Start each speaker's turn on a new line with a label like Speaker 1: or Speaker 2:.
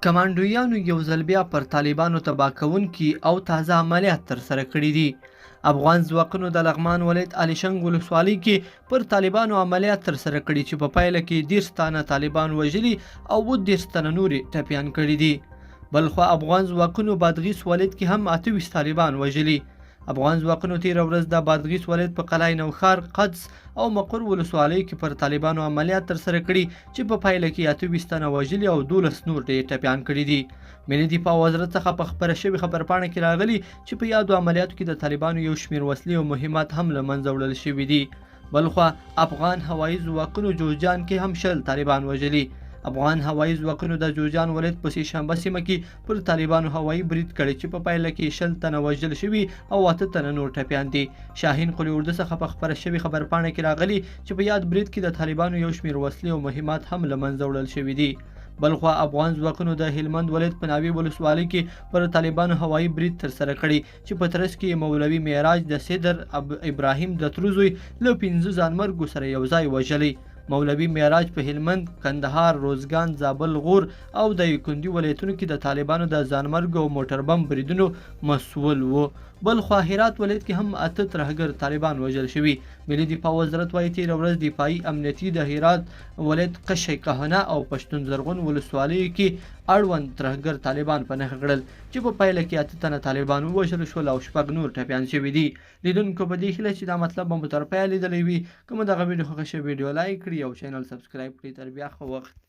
Speaker 1: کمانډویانو یو ځل بیا پر طالبانو تباه کوونکي او تازه عملیات ترسره کړي دي. افغان ځواکونو د لغمان ولایت الیشنګ ولسوالۍ کې پر طالبانو عملیات ترسره کړي چې په پایله کې 30 تنه طالبان وژلي او 30 تنه نورې ټپیان کړي دي. بلخوا افغان ځواکونو بادغیس ولایت کې هم 28 طالبان وژلي. افغان ځواکونو تېره ورځ د بادغیس ولایت په قلعه نوښار، قدس او مقر ولسوالیو کې پر طالبانو عملیات ترسره کړي چې په پایله کې 28 تنه وژلي او 12 نور ټپیان کړي دي. ملي دفاع وزارت څخه په خپره شوې خبرپاڼه کې راغلي چې په یادو عملیاتو کې د طالبانو یو شمېر وسلې او مهمات هم له منځه وړل شوي دي. بلخوا افغان هوایي ځواکونو جوزجان کې هم 20 طالبان وژلي. افغان هوایي ځواکونو د جوزجان ولایت په سې شنبه سیمه کې پر طالبانو هوایي برید کړی چې په پایله کې 20 تنه وژل شوي او 8 تنه نور ټپیان دي. شاهین قلي اردو څخه په خپره شوې خبرپاڼه کې راغلي چې په یاد برید کې د طالبانو یو شمېر وسلې او مهمات هم له منځه وړل شوي دي. بلخوا افغان ځواکونو د هلمند ولایت په ناوې ولسوالۍ کې پر طالبانو هوایي برید ترسره کړی چې په ترڅ کې مولوي معراج د سیدر ابراهیم د تره زوی له 15 ځانمرګو سره یو ځای وژلی. مولوي معراج په هلمند، کندهار، روزګان، زابل، غور او د یکندي ولایتونو کې د طالبانو د ځانمرګ او موټر بم بریدونو مسؤل و. بلخوا هرات ولایت کې هم 8 ترهګر طالبان وژل شوي. ملي دفاع وزارت وایي تېره ورځ دفاعي امنیتي د هرات ولایت قشي کهنه او پښتون زرغون ولسوالیو کې اړوند ترهګر طالبان په نښه کړل چې په پایله کې 8 تنه طالبان ووژل شول او 6 نور ټپیان شوي دي. لیدونکو په دې هیله چې دا مطلب به مو تر پایه لیدلی وي. که مو دغه ویډیو خوښه شوې ویډیو لایک کړئ او چینل سبسکرایب کړئ. تر بیا ښه وخت.